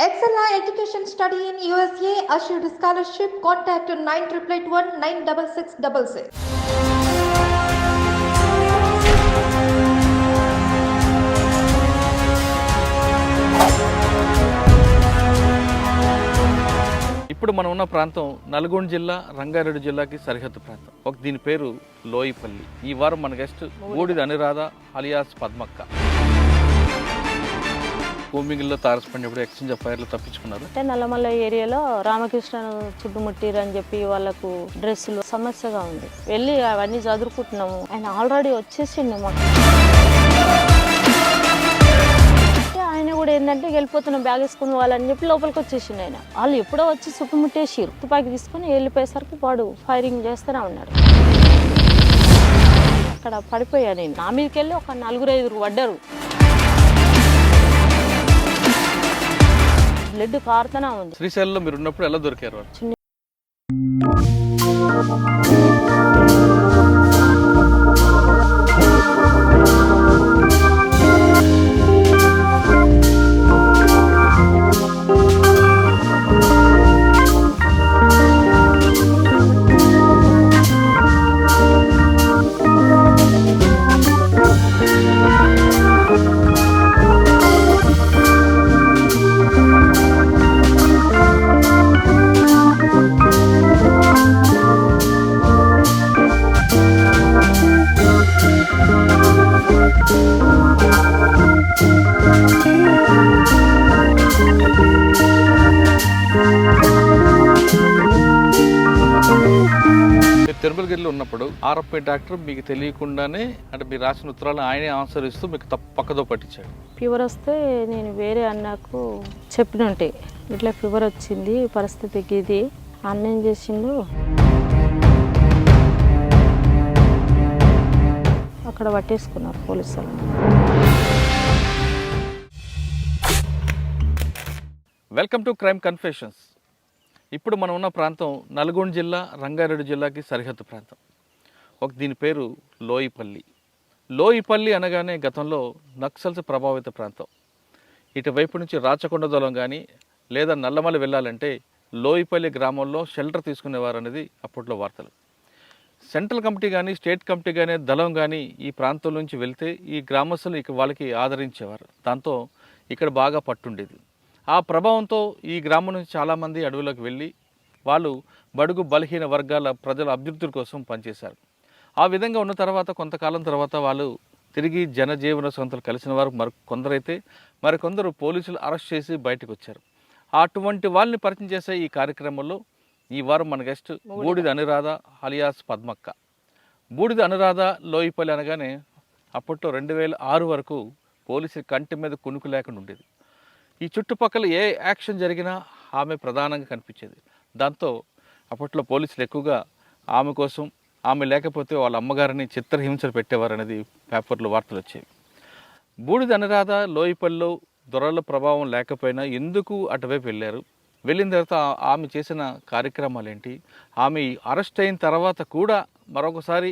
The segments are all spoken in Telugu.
Excella Education Study in USA assured scholarship. Contact 9881 96666. ఇప్పుడు మనం ఉన్న ప్రాంతం నల్గొండ జిల్లా రంగారెడ్డి జిల్లాకి సరిహద్దు ప్రాంతం. దీని పేరు లోయిపల్లి. ఈ వారం మన గెస్ట్ బూడిద అనురాధ అలియాస్ పద్మక్క. భూమిగిల్లో తారసపడినప్పుడు ఎక్స్చేంజ్ ఆఫ్ ఫైర్లు తప్పించుకున్నారు. అంటే నల్లమల్ల ఏరియాలో రామకృష్ణను చుట్టుముట్టిరు అని చెప్పి వాళ్ళకు డ్రెస్సులు సమస్యగా ఉంది. వెళ్ళి అవన్నీ చదువుకుంటున్నాము. ఆయన ఆల్రెడీ వచ్చేసిండు మాకు. ఆయన కూడా ఏంటంటే వెళ్ళిపోతున్నాం బ్యాగ్ వేసుకుని వాళ్ళని చెప్పి లోపలికి వచ్చేసిండు. ఆయన వాళ్ళు ఎప్పుడో వచ్చి చుట్టుముట్టేసిరు. తుపాకి తీసుకుని వెళ్ళిపోయేసరికి వాడు ఫైరింగ్ చేస్తూనే ఉన్నాడు. అక్కడ పడిపోయా నేను. నా మీదకి వెళ్ళి ఒక 4-5 పడ్డారు. బ్లడ్ కారుతూనే ఉంది. శ్రీశైలంలో మీరు ఉన్నప్పుడు ఎలా దొరికారు? తిరుమలగిరిలో ఉన్నప్పుడు ఆర్ఎఫ్ఐ డాక్టర్ మీకు తెలియకుండానే అంటే మీరు రాసిన ఉత్తరాలు ఆయనే ఆన్సర్ ఇస్తూ మీకు పక్కదో పట్టించాడు. ఫీవర్ వస్తే నేను వేరే అన్నకు చెప్పినంటే ఇట్లా ఫీవర్ వచ్చింది, పరిస్థితికి ఇది అన్న ఏం చేసిండు, అక్కడ పట్టేసుకున్నారు పోలీసులు. Welcome to crime confessions. ఇప్పుడు మనం ఉన్న ప్రాంతం నల్గొండ జిల్లా రంగారెడ్డి జిల్లాకి సరిహద్దు ప్రాంతం. దీని పేరు లోయిపల్లి. లోయిపల్లి అనగానే గతంలో నక్సల్స్ ప్రభావిత ప్రాంతం. ఇటువైపు నుంచి రాచకొండ దళం కానీ లేదా నల్లమల వెళ్ళాలంటే లోయిపల్లి గ్రామంలో షెల్టర్ తీసుకునేవారు అనేది అప్పట్లో వార్తలు. సెంట్రల్ కమిటీ కానీ స్టేట్ కమిటీ కానీ దళం కానీ ఈ ప్రాంతం నుంచి వెళ్తే ఈ గ్రామస్తులు వాళ్ళకి ఆదరించేవారు. దాంతో ఇక్కడ బాగా పట్టుండేది. ఆ ప్రభావంతో ఈ గ్రామం నుంచి చాలామంది అడవులకు వెళ్ళి వాళ్ళు బడుగు బలహీన వర్గాల ప్రజల అభ్యున్నతి కోసం పనిచేశారు. ఆ విధంగా ఉన్న తర్వాత కొంతకాలం తర్వాత వాళ్ళు తిరిగి జనజీవన సంస్థలు కలిసిన వారు కొందరైతే మరికొందరు పోలీసులు అరెస్ట్ చేసి బయటకు వచ్చారు. అటువంటి వాళ్ళని పరిచయం చేసే ఈ కార్యక్రమంలో ఈ వారం మన గెస్ట్ బూడిద అనురాధ అలియాస్ పద్మక్క. బూడిద అనురాధ లోయిపల్లి అనగానే అప్పట్లో 2006 వరకు పోలీసుల కంటి మీద కునుకు లేకుండా ఉండేది. ఈ చుట్టుపక్కల ఏ యాక్షన్ జరిగినా ఆమె ప్రధానంగా కనిపించేది. దాంతో అప్పట్లో పోలీసులు ఎక్కువగా ఆమె కోసం, ఆమె లేకపోతే వాళ్ళ అమ్మగారిని చిత్రహింసలు పెట్టేవారు అనేది పేపర్లో వార్తలు వచ్చేవి. బూడిద అనురాధ లోయిపల్లిలో దొరల ప్రభావం లేకపోయినా ఎందుకు అటువైపు వెళ్ళారు, వెళ్ళిన తర్వాత ఆమె చేసిన కార్యక్రమాలు ఏంటి, ఆమె అరెస్ట్ అయిన తర్వాత కూడా మరొకసారి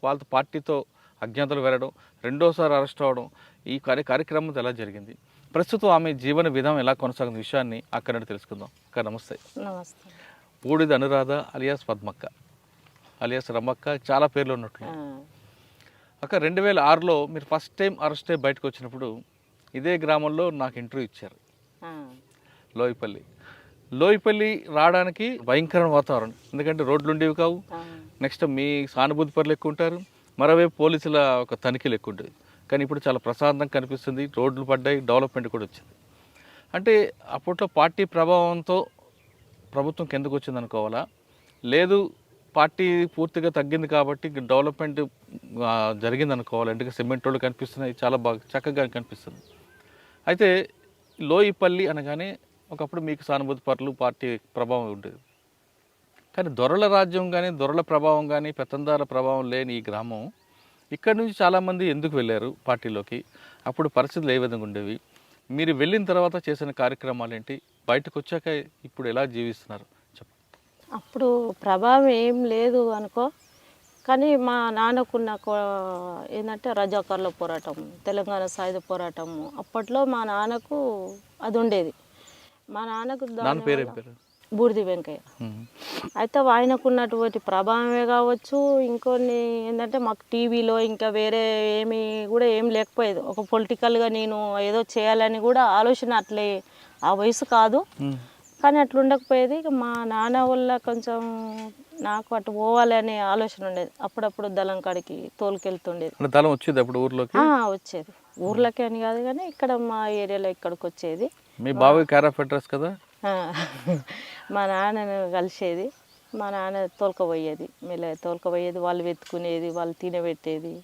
వాళ్ళ పార్టీతో అజ్ఞాతలు వెళ్ళడం, రెండోసారి అరెస్ట్ అవ్వడం, ఈ కార్యక్రమం ఎలా జరిగింది, ప్రస్తుతం ఆమె జీవన విధానం ఎలా కొనసాగుతున్న విషయాన్ని అక్కడ తెలుసుకుందాం. అక్క నమస్తే. నమస్తే. బూడిద అనురాధ అలియాస్ పద్మక్క అలియాస్ రమక్క చాలా పేర్లు ఉన్నట్లు. అక్క 2006లో మీరు ఫస్ట్ టైం అరెస్ట్ అయ్యి బయటకు వచ్చినప్పుడు ఇదే గ్రామంలో నాకు ఇంటర్వ్యూ ఇచ్చారు. లోయిపల్లి రావడానికి భయంకరమైన వాతావరణం. ఎందుకంటే రోడ్లు ఉండేవి కావు, నెక్స్ట్ మీ సానుభూతి పరులు ఎక్కువ ఉంటారు, మరోవైపు పోలీసుల ఒక తనిఖీలు ఎక్కువ ఉండేది. కానీ ఇప్పుడు చాలా ప్రశాంతంగా కనిపిస్తుంది, రోడ్లు పడ్డాయి, డెవలప్మెంట్ కూడా వచ్చింది. అంటే అప్పట్లో పార్టీ ప్రభావంతో ప్రభుత్వం కిందకు వచ్చింది అనుకోవాలా, లేదు పార్టీ పూర్తిగా తగ్గింది కాబట్టి డెవలప్మెంట్ జరిగింది అనుకోవాలి. అంటే సిమెంట్ రోడ్లు కనిపిస్తున్నాయి, చాలా బాగా చక్కగా కనిపిస్తుంది. అయితే లోయిపల్లి అనగానే ఒకప్పుడు మీకు సానుభూతి పరులు పార్టీ ప్రభావం ఉండేది. కానీ దొరల రాజ్యం కానీ దొరల ప్రభావం కానీ పెత్తందారుల ప్రభావం లేని ఈ గ్రామం ఇక్కడి నుంచి చాలామంది ఎందుకు వెళ్ళారు పార్టీలోకి, అప్పుడు పరిస్థితులు ఏ విధంగా ఉండేవి, మీరు వెళ్ళిన తర్వాత చేసిన కార్యక్రమాలు ఏంటి, బయటకు వచ్చాక ఇప్పుడు ఎలా జీవిస్తున్నారు చెప్పండి. అప్పుడు ప్రభావం ఏం లేదు అనుకో, కానీ మా నాన్నకున్న ఏంటంటే రజాకార్ల పోరాటం, తెలంగాణ సాయుధ పోరాటం, అప్పట్లో మా నాన్నకు అది ఉండేది. మా నాన్నకు నాన్న పేరు ఏం పేరు? బూడిది వెంకయ్య. అయితే ఆయనకున్నటువంటి ప్రభావమే కావచ్చు, ఇంకొన్ని ఏంటంటే మాకు టీవీలో ఇంకా వేరే ఏమి కూడా ఏం లేకపోయేది. ఒక పొలిటికల్గా నేను ఏదో చేయాలని కూడా ఆలోచన అట్లే ఆ వయసు కాదు, కానీ అట్లా ఉండకపోయేది. ఇక మా నాన్న వల్ల కొంచెం నాకు అటు పోవాలి అనే ఆలోచన ఉండేది. అప్పుడప్పుడు దళం కాడికి తోలుకెళ్తుండేది. దళం వచ్చేది అప్పుడు ఊర్లోకి? వచ్చేది. ఊర్లోకి అని కాదు కానీ ఇక్కడ మా ఏరియాలో ఇక్కడికి వచ్చేది. మీ బాబాయ్ కేర్ ఆఫ్ అడ్రస్ కదా? మా నాన్నను కలిసేది, మా నాన్న తోలుకపోయేది, మెల్లగా తోలుకపోయేది, వాళ్ళు వెతుకునేది, వాళ్ళు తినబెట్టేది.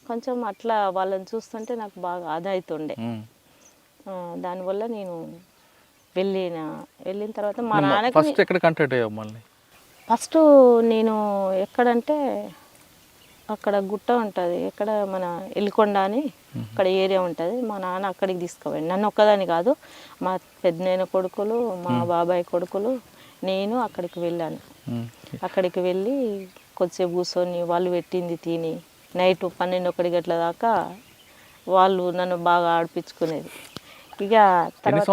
కొంచెం అట్లా వాళ్ళని చూస్తుంటే నాకు బాగా ఆదాయితుండే. దానివల్ల నేను వెళ్ళిన తర్వాత మా నాన్నకి ఫస్ట్ ఎక్కడ కాంటాక్ట్ అయ్యావు మళ్ళీ? ఫస్ట్ నేను ఎక్కడంటే అక్కడ గుట్ట ఉంటుంది, ఎక్కడ మన ఎల్లికొండ అని అక్కడ ఏరియా ఉంటుంది. మా నాన్న అక్కడికి తీసుకుపోయాడు. నన్ను ఒక్కదాని కాదు, మా పెద్దనాయన కొడుకులు, మా బాబాయ్ కొడుకులు, నేను అక్కడికి వెళ్ళాను. అక్కడికి వెళ్ళి కొద్దిసేపు కూర్చొని వాళ్ళు పెట్టింది తిని నైట్ 12-1 గంటల దాకా వాళ్ళు నన్ను బాగా ఆడిపించుకునేది. ఇక తర్వాత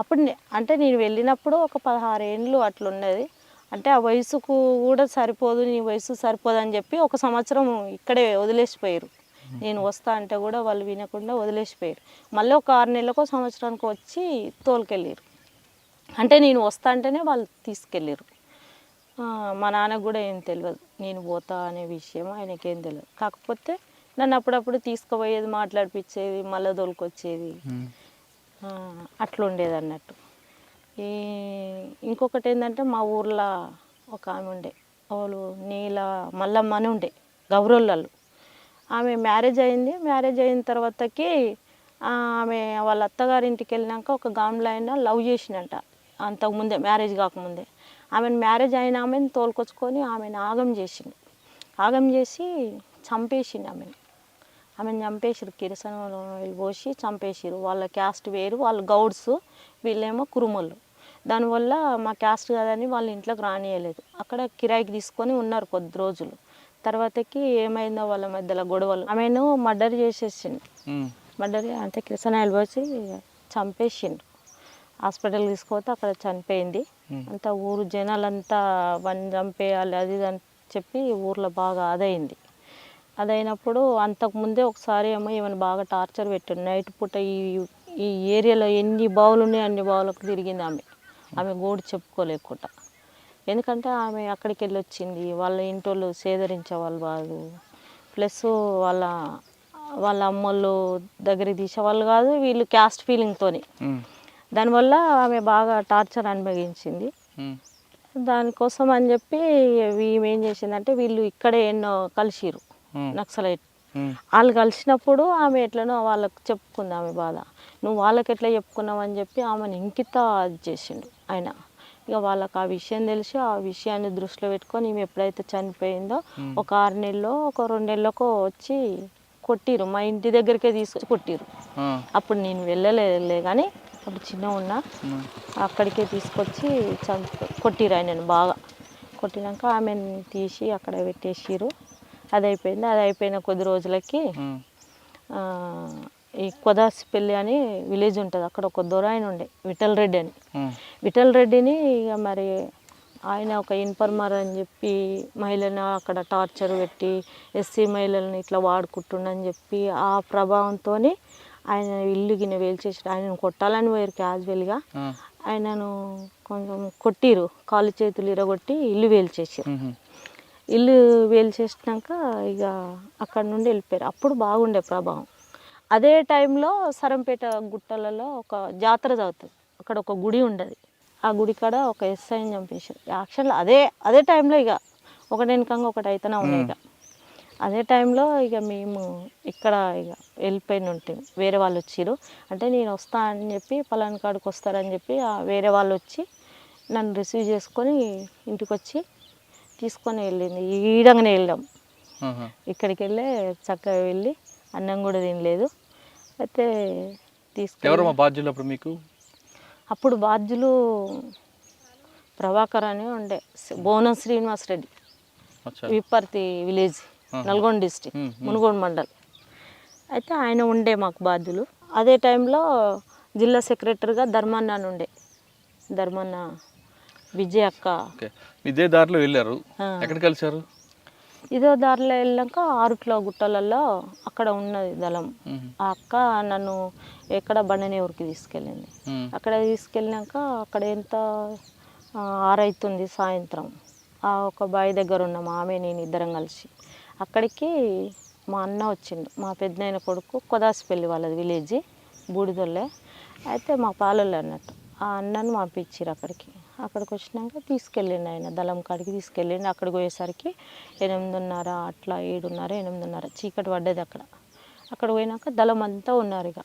అప్పుడు అంటే నేను వెళ్ళినప్పుడు ఒక 16 ఏండ్లు అట్లా ఉన్నది. అంటే ఆ వయసుకు కూడా సరిపోదు, నీ వయసు సరిపోదు అని చెప్పి 1 సంవత్సరం ఇక్కడే వదిలేసిపోయారు. నేను వస్తా అంటే కూడా వాళ్ళు వినకుండా వదిలేసిపోయారు. మళ్ళీ ఒక 6 నెలలకు సంవత్సరానికి వచ్చి తోలుకెళ్ళారు. అంటే నేను వస్తా అంటేనే వాళ్ళు తీసుకెళ్ళారు. మా నాన్నకు కూడా ఏం తెలియదు నేను పోతా అనే విషయం, ఆయనకేం తెలియదు. కాకపోతే నన్ను అప్పుడప్పుడు తీసుకుపోయేది, మాట్లాడిపించేది, మళ్ళీ తోలుకొచ్చేది, అట్లా ఉండేది అన్నట్టు. ఇంకొకటి ఏంటంటే మా ఊర్లో ఒక ఆమె ఉండే, వాళ్ళు నీల మల్లమ్మ అని ఉండే, గౌరోళ్ళు. ఆమె మ్యారేజ్ అయింది. మ్యారేజ్ అయిన తర్వాతకి ఆమె వాళ్ళ అత్తగారింటికి వెళ్ళినాక ఒక గామ్లో అయినా లవ్ చేసినట్ట, అంతకుముందే మ్యారేజ్ కాకముందే. ఆమెను మ్యారేజ్ అయిన ఆమెను తోలుకొచ్చుకొని ఆమెను ఆగం చేసిండు. ఆగం చేసి చంపేసిండు ఆమెను చంపేసిరు, కిరసన పోసి చంపేసిరు. వాళ్ళ క్యాస్ట్ వేరు, వాళ్ళు గౌడ్స్, వీళ్ళేమో కురుమలు. దానివల్ల మా క్యాస్ట్ కాదని వాళ్ళ ఇంట్లోకి రానియలేదు. అక్కడ కిరాయికి తీసుకొని ఉన్నారు కొద్ది రోజులు. తర్వాతకి ఏమైందో వాళ్ళ మధ్యలో గొడవలు, ఆమెను మర్డర్ చేసేసిండు. మర్డర్ అంటే కిరసనాయలు పోసి చంపేసిండు. హాస్పిటల్కి తీసుకుపోతే అక్కడ చనిపోయింది. అంతా ఊరు జనాలంతా వన్ చంపేయాలి అది అని చెప్పి ఊర్లో బాగా అదైంది. అదైనప్పుడు అంతకుముందే ఒకసారి ఏమో ఏమైనా బాగా టార్చర్ పెట్టిండు. నైట్ పూట ఈ ఏరియాలో ఎన్ని బావులు ఉన్నాయి అన్ని బావులకు తిరిగింది ఆమె గోడు చెప్పుకోలేకుండా. ఎందుకంటే ఆమె అక్కడికి వెళ్ళి వచ్చింది, వాళ్ళ ఇంటోళ్ళు సేదరించేవాళ్ళు కాదు, ప్లస్ వాళ్ళ అమ్మోళ్ళు దగ్గరికి తీసేవాళ్ళు కాదు, వీళ్ళు క్యాస్ట్ ఫీలింగ్తోని. దానివల్ల ఆమె బాగా టార్చర్ అనుభవించింది. దానికోసం అని చెప్పి ఈమె ఏం చేసిందంటే, వీళ్ళు ఇక్కడే ఎన్నో కలిసిరు నక్సలైట్. వాళ్ళు కలిసినప్పుడు ఆమె ఎట్లనో వాళ్ళకి చెప్పుకుంది ఆమె బాధ. నువ్వు వాళ్ళకి ఎట్లా చెప్పుకున్నావు అని చెప్పి ఆమెను ఇంకిత చేసిండు ఆయన. ఇక వాళ్ళకి ఆ విషయం తెలిసి ఆ విషయాన్ని దృష్టిలో పెట్టుకొని ఈమె ఎప్పుడైతే చనిపోయిందో ఒక 6 నెలలో ఒక 2 నెలలకో వచ్చి కొట్టిరు, మా ఇంటి దగ్గరికే తీసుకొచ్చి కొట్టిరు. అప్పుడు నేను వెళ్ళలే కానీ అప్పుడు చిన్న ఉన్నా, అక్కడికే తీసుకొచ్చి కొట్టిరు ఆయనను బాగా. కొట్టినాక ఆమెను తీసి అక్కడ పెట్టేసిరు. అది అయిపోయింది. అది అయిపోయిన కొద్ది రోజులకి ఈ కొదాసిపల్లి అని విలేజ్ ఉంటుంది, అక్కడ ఒక దొర ఆయన ఉండే, విఠల్ రెడ్డి అని. విఠల్ రెడ్డిని ఇక మరి ఆయన ఒక ఇన్ఫర్మర్ అని చెప్పి మహిళలను అక్కడ టార్చర్ పెట్టి ఎస్సీ మహిళలను ఇట్లా వాడుకుంటుండని చెప్పి ఆ ప్రభావంతో ఆయన ఇల్లు గిన్నె వేల్చేసి ఆయనను కొట్టాలని పోయారు క్యాజువల్గా. ఆయనను కొంచెం కొట్టిరు, కాళ్ళు చేతులు ఇరగొట్టి ఇల్లు వేల్చేసారు. ఇల్లు వేల్చేసినాక ఇక అక్కడ నుండి వెళ్ళిపోయారు. అప్పుడు బాగుండే ప్రభావం. అదే టైంలో సరంపేట గుట్టలలో ఒక జాతర జరుగుతుంది, అక్కడ ఒక గుడి ఉండదు. ఆ గుడి కాడ ఒక ఎస్ఐని చంపేశారు. యాక్చువల్ అదే టైంలో ఇక ఒకటి వెనకంగా ఒకటి అయితేనే ఉన్నాయి. ఇక అదే టైంలో ఇక మేము ఇక్కడ ఇక వెళ్ళిపోయిన ఉంటాం. వేరే వాళ్ళు వచ్చిరు, అంటే నేను వస్తా అని చెప్పి పలానా కాడికి వస్తారని చెప్పి వేరే వాళ్ళు వచ్చి నన్ను రిసీవ్ చేసుకొని ఇంటికి వచ్చి తీసుకొని వెళ్ళింది. ఈడంగానే వెళ్ళాం. ఇక్కడికి వెళ్ళి చక్కగా వెళ్ళి అన్నం కూడా తినలేదు. అయితే తీసుకెళ్ళి బాధ్యులు అప్పుడు మీకు? అప్పుడు బాధ్యులు ప్రభాకర్ అని ఉండే, బోనం శ్రీనివాస్ రెడ్డి అచ్చా. Vipparthi village, Nalgonda district, Munugode mandal. అయితే ఆయన ఉండే మాకు బాధ్యులు. అదే టైంలో జిల్లా సెక్రటరీగా ధర్మన్న అని ఉండే, ధర్మన్న విజయ్ అక్క. ఓకే, ఇదే దారిలో వెళ్ళారు, ఎక్కడ కలిశారు? ఇదో దారిలో వెళ్ళాక ఆరుట్ల గుట్టలలో అక్కడ ఉన్నది దళం. ఆ అక్క నన్ను ఎక్కడ బండనేవురికి తీసుకెళ్ళింది. అక్కడ తీసుకెళ్ళినాక అక్కడ ఎంత 6 అవుతుంది సాయంత్రం. ఆ ఒక బావి దగ్గర ఉన్నాం ఆమె నేను ఇద్దరం కలిసి. అక్కడికి మా అన్న వచ్చిండు, మా పెద్దనాయన కొడుకు, కొదాసిపల్లి వాళ్ళది విలేజ్, బూడిదొల్లే. అయితే మా పాలొల్లే అన్నట్టు. ఆ అన్నను పంపించారు అక్కడికి. అక్కడికి వచ్చినాక తీసుకెళ్ళిండు ఆయన, దళం కాడికి తీసుకెళ్ళిండు. అక్కడికి పోయేసరికి 8:30 అట్లా, 7:30, 8:30 చీకటి పడ్డది అక్కడ. అక్కడ పోయినాక దళం అంతా ఉన్నారు. ఇక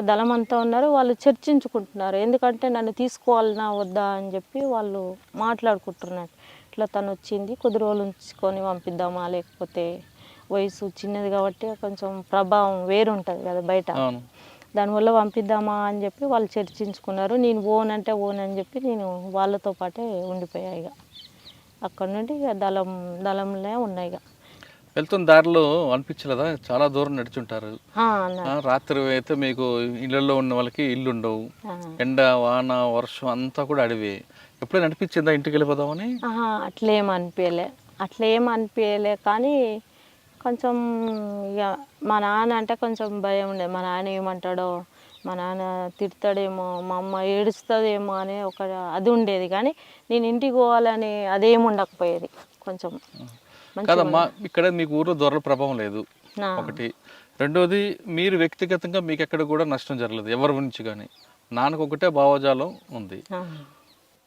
దళం అంతా ఉన్నారు, వాళ్ళు చర్చించుకుంటున్నారు. ఎందుకంటే నన్ను తీసుకోవాలన్నా వద్దా అని చెప్పి వాళ్ళు మాట్లాడుకుంటున్నారు. ఇట్లా తను వచ్చింది, కొద్ది రోజులు ఉంచుకొని పంపిద్దామా, లేకపోతే వయసు చిన్నది కాబట్టి కొంచెం ప్రభావం వేరుంటుంది కదా బయట, దానివల్ల పంపిద్దామా అని చెప్పి వాళ్ళు చర్చించుకున్నారు. నేను ఓనంటే ఓనని చెప్పి నేను వాళ్ళతో పాటే ఉండిపోయా. ఇక అక్కడ నుండి ఇక దళంలో ఉన్నాయి. ఇక వెళ్తున్న దారిలో అనిపించలేదా, చాలా దూరం నడుచుంటారు, రాత్రి అయితే మీకు ఇళ్ళల్లో ఉన్న వాళ్ళకి ఇల్లు ఉండవు, ఎండ వాన వర్షం అంతా కూడా అడివే, ఎప్పుడైనా అనిపించిందా ఇంటికి వెళ్ళిపోదామని? అట్లేం అనిపించలే. కానీ కొంచెం ఇక మా నాన్న అంటే కొంచెం భయం ఉండేది. మా నాన్న ఏమంటాడో, మా నాన్న తిడతాడేమో, మా అమ్మ ఏడుస్తుందేమో అనే ఒక అది ఉండేది. కానీ నేను ఇంటికి పోవాలని అదేమి ఉండకపోయేది. కొంచెం కాదమ్మా, ఇక్కడ మీకు ఊర్లో దొరల ప్రభావం లేదు ఒకటి. రెండోది, మీరు వ్యక్తిగతంగా మీకు ఎక్కడ కూడా నష్టం జరగలేదు ఎవరి నుంచి కానీ. నాన్నకు ఒకటే భావజాలం ఉంది.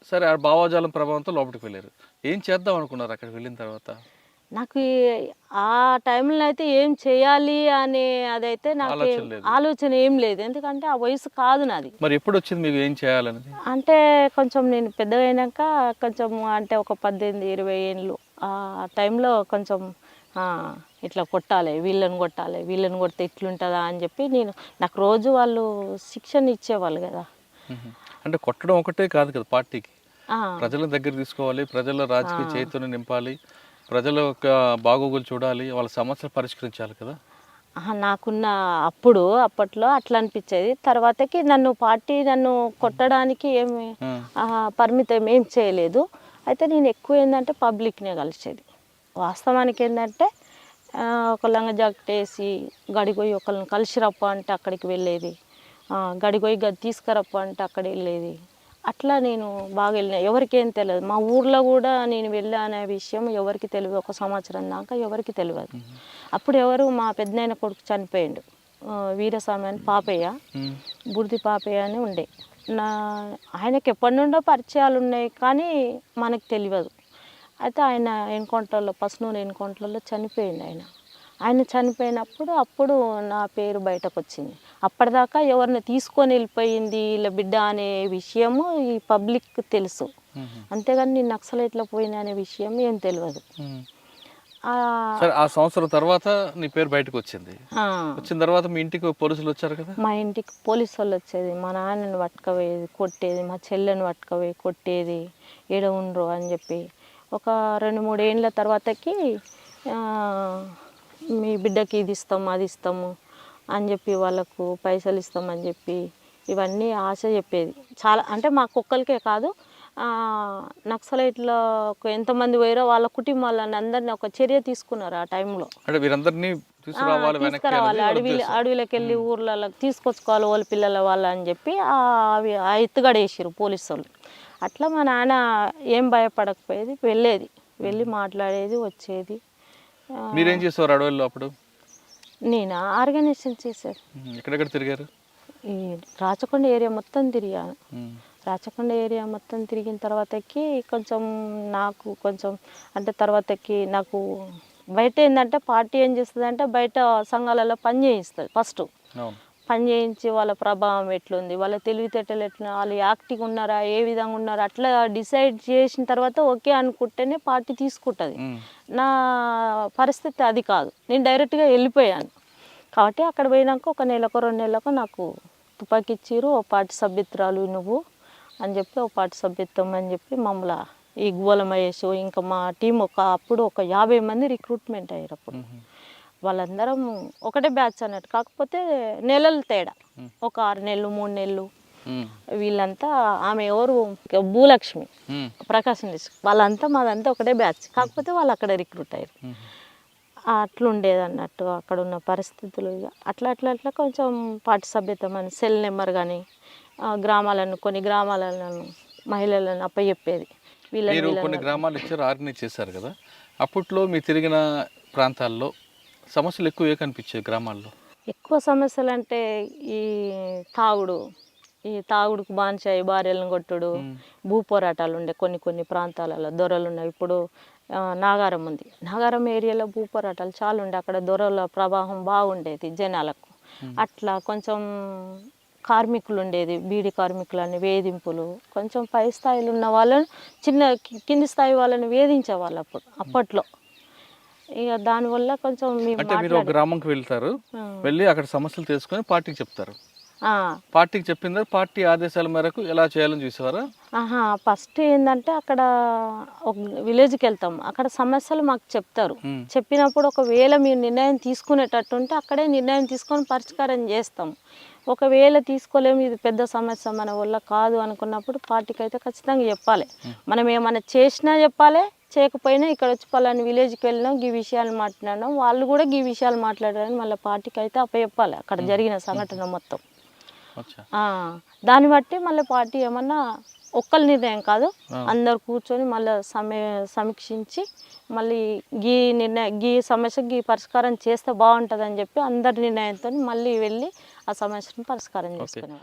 సరే, ఆ భావజాలం ప్రభావంతో లోపలికి వెళ్ళారు. ఏం చేద్దాం అనుకున్నారు అక్కడికి వెళ్ళిన తర్వాత? నాకు ఆ టైంలో అయితే ఏం చేయాలి అనే అదైతే నాకు ఆలోచన ఏం లేదు. ఎందుకంటే ఆ వయసు కాదు నాది. మరి ఎప్పుడు వచ్చింది మీకు ఏం చేయాలని? అంటే కొంచెం నేను పెద్దగా అయినాక కొంచెం, అంటే ఒక 18-20 ఏళ్ళు ఆ టైంలో కొంచెం ఇట్లా కొట్టాలి, వీళ్ళని కొడితే ఇట్లుంటుందా అని చెప్పి నాకు రోజు వాళ్ళు శిక్షణ ఇచ్చేవాళ్ళు కదా. అంటే కొట్టడం ఒకటే కాదు కదా, పార్టీకి ప్రజల దగ్గర తీసుకోవాలి, ప్రజల రాజకీయ చైతన్యం నింపాలి, ప్రజల యొక్క బాగోగులు చూడాలి, వాళ్ళ సమస్యలు పరిష్కరించాలి కదా. నాకున్న అప్పట్లో అట్లా అనిపించేది. తర్వాతకి నన్ను కొట్టడానికి ఏమి పరిమితం ఏం చేయలేదు. అయితే నేను ఎక్కువ ఏంటంటే పబ్లిక్నే కలిసేది. వాస్తవానికి ఏంటంటే ఒక లంగ జాకెట్ వేసి గడిపోయి ఒకళ్ళని కలిసి రప్ప అంటే అక్కడికి వెళ్ళేది, గడిపోయి గది తీసుకురప్ప అంటే అక్కడ వెళ్ళేది. అట్లా నేను బాగా వెళ్ళిన. ఎవరికేం తెలియదు, మా ఊర్లో కూడా నేను వెళ్ళా అనే విషయం ఎవరికి తెలియదు. 1 సంవత్సరం దాకా ఎవరికి తెలియదు. అప్పుడు మా పెద్దనాయన కొడుకు చనిపోయిండు, వీరస్వామి అని పాపయ్య, బుడిది పాపయ్య అని ఉండే. ఆయనకి ఎప్పటి నుండో పరిచయాలు ఉన్నాయి, కానీ మనకు తెలియదు. అయితే ఆయన ఎన్కౌంటర్లో, పసునూరు ఎన్కౌంటర్లో చనిపోయిండు. ఆయన చనిపోయినప్పుడు నా పేరు బయటకు వచ్చింది. అప్పటిదాకా ఎవరిని తీసుకొని వెళ్ళిపోయింది ఇలా బిడ్డ అనే విషయము ఈ పబ్లిక్ తెలుసు, అంతేగాని నేను నక్సలైట్లో పోయినా అనే విషయం ఏం తెలియదు. ఆ సంవత్సరం తర్వాత నీ పేరు బయటకు వచ్చింది. వచ్చిన తర్వాత మీ ఇంటికి పోలీసులు వచ్చారు కదా? మా ఇంటికి పోలీసు వాళ్ళు వచ్చేది, మా నాన్నని పట్టుకపోయేది, కొట్టేది, మా చెల్లెని పట్టుకపోయి కొట్టేది, ఏడ ఉండరు అని చెప్పి. ఒక 2-3 ఏళ్ళ తర్వాతకి మీ బిడ్డకి ఇది ఇస్తాము, అది ఇస్తాము అని చెప్పి, వాళ్ళకు పైసలు ఇస్తామని చెప్పి ఇవన్నీ ఆశ చెప్పేది. చాలా, అంటే మా కుక్కలకే కాదు, నక్సలైట్లో ఎంతమంది పోయారో వాళ్ళ కుటుంబాలను అందరినీ ఒక చర్య తీసుకున్నారు ఆ టైంలో. అంటే వీరందరినీ తీసుకురావాలి, అడవిలోకి వెళ్ళి ఊర్లలో తీసుకొచ్చుకోవాలి వాళ్ళ పిల్లల వాళ్ళు అని చెప్పి ఆ ఎత్తుగడేసారు పోలీసు వాళ్ళు. అట్లా మా నాన్న ఏం భయపడకపోయేది, వెళ్ళి మాట్లాడేది, వచ్చేది. మీరేం చేసేవారు అడవుల్లో అప్పుడు? నేను ఆర్గనైజేషన్ చేశాను. ఎక్కడెక్కడ తిరిగారు? ఈ రాచకొండ ఏరియా మొత్తం తిరిగాను. రాచకొండ ఏరియా మొత్తం తిరిగిన తర్వాతకి నాకు అంటే తర్వాతకి నాకు బయట ఏంటంటే పార్టీ ఏం చేస్తుంది అంటే బయట సంఘాలలో పని చేయిస్తుంది. ఫస్ట్ పని చేయించి వాళ్ళ ప్రభావం ఎట్లుంది, వాళ్ళ తెలివితేటలు ఎట్లా, వాళ్ళు యాక్టివ్ ఉన్నారా, ఏ విధంగా ఉన్నారా, అట్లా డిసైడ్ చేసిన తర్వాత ఓకే అనుకుంటేనే పార్టీ తీసుకుంటుంది. నా పరిస్థితి అది కాదు, నేను డైరెక్ట్గా వెళ్ళిపోయాను. కాబట్టి అక్కడ పోయినాక 1 నెలకో 2 నెలలకు నాకు తుపాకీ ఇచ్చిర్రు. ఓ పార్టీ సభ్యత్రాలు నువ్వు అని చెప్పి, ఓ పార్టీ సభ్యత్వం అని చెప్పి మమ్మల్ని ఈ గువ్వల మహేష్ ఇంకా మా టీం అప్పుడు ఒక 50 మంది రిక్రూట్మెంట్ అయ్యారు అప్పుడు. వాళ్ళందరం ఒకటే బ్యాచ్ అన్నట్టు, కాకపోతే నెలలు తేడా, ఒక 6 నెలలు 3 నెలలు. వీళ్ళంతా ఆమె ఎవరు భూలక్ష్మి ప్రకాశం డిస్ట్రిక్ట్, వాళ్ళంతా మాదంతా ఒకటే బ్యాచ్, కాకపోతే వాళ్ళు అక్కడ రిక్రూట్ అయ్యారు. అట్లుండేది అన్నట్టు అక్కడ ఉన్న పరిస్థితులు. ఇక అట్లా అట్లా అట్లా కొంచెం పార్టీ సభ్యత మన సెల్ నెంబర్ కానీ కొన్ని గ్రామాలను మహిళలను అప్పచెప్పేది. మీరు కొన్ని గ్రామాలు ఇచ్చారు, ఆర్గనైజ్ చేశారు కదా, అప్పట్లో మీరు తిరిగిన ప్రాంతాల్లో సమస్యలు ఎక్కువ కనిపించాయి గ్రామాల్లో? ఎక్కువ సమస్యలు అంటే ఈ తాగుడుకు బానిసాయి, భార్యలను కొట్టుడు, భూ పోరాటాలు ఉండే కొన్ని ప్రాంతాలలో దొరలు ఉన్నాయి. ఇప్పుడు నాగారం ఉంది, నాగారం ఏరియాలో భూ పోరాటాలు చాలా ఉండే, అక్కడ దొరల ప్రభావం బాగుండేది జనాలకు. అట్లా కొంచెం కార్మికులు ఉండేది, బీడీ కార్మికులని వేధింపులు, కొంచెం పై స్థాయిలో ఉన్న వాళ్ళని కింది స్థాయి వాళ్ళని వేధించేవాళ్ళు అప్పట్లో. ఇక దానివల్ల కొంచెం మీరు ఒక గ్రామంకి వెళ్తారు, వెళ్ళి అక్కడ సమస్యలు తెలుసుకొని పార్టీకి చెప్తారు. పార్టీకి చెప్పిన తర్వాత పార్టీ ఆదేశాల మేరకు ఎలా చేయాలని చూసేవారా? ఫస్ట్ ఏంటంటే అక్కడ ఒక విలేజ్కి వెళ్తాం, అక్కడ సమస్యలు మాకు చెప్తారు. చెప్పినప్పుడు ఒకవేళ మీరు నిర్ణయం తీసుకునేటట్టుంటే అక్కడే నిర్ణయం తీసుకొని పరిష్కారం చేస్తాం. ఒకవేళ తీసుకోలేము, ఇది పెద్ద సమస్య మన వల్ల కాదు అనుకున్నప్పుడు పార్టీకి అయితే ఖచ్చితంగా చెప్పాలి. మనం ఏమైనా చేసినా చెప్పాలి, చేయకపోయినా ఇక్కడ వచ్చి పలాని విలేజ్కి వెళ్ళినాం, ఈ విషయాలు మాట్లాడినాం, వాళ్ళు కూడా ఈ విషయాలు మాట్లాడారని మళ్ళీ పార్టీకి అయితే అప్పచెప్పాలి అక్కడ జరిగిన సంఘటన మొత్తం. దాన్ని బట్టి మళ్ళీ పార్టీ ఏమన్నా ఒక్కరి నిర్ణయం కాదు, అందరు కూర్చొని మళ్ళీ సమీక్షించి మళ్ళీ గీ సమస్యకి పరిష్కారం చేస్తే బాగుంటుంది అని చెప్పి అందరి నిర్ణయంతో మళ్ళీ వెళ్ళి ఆ సమస్యను పరిష్కారం చేసుకునేవారు.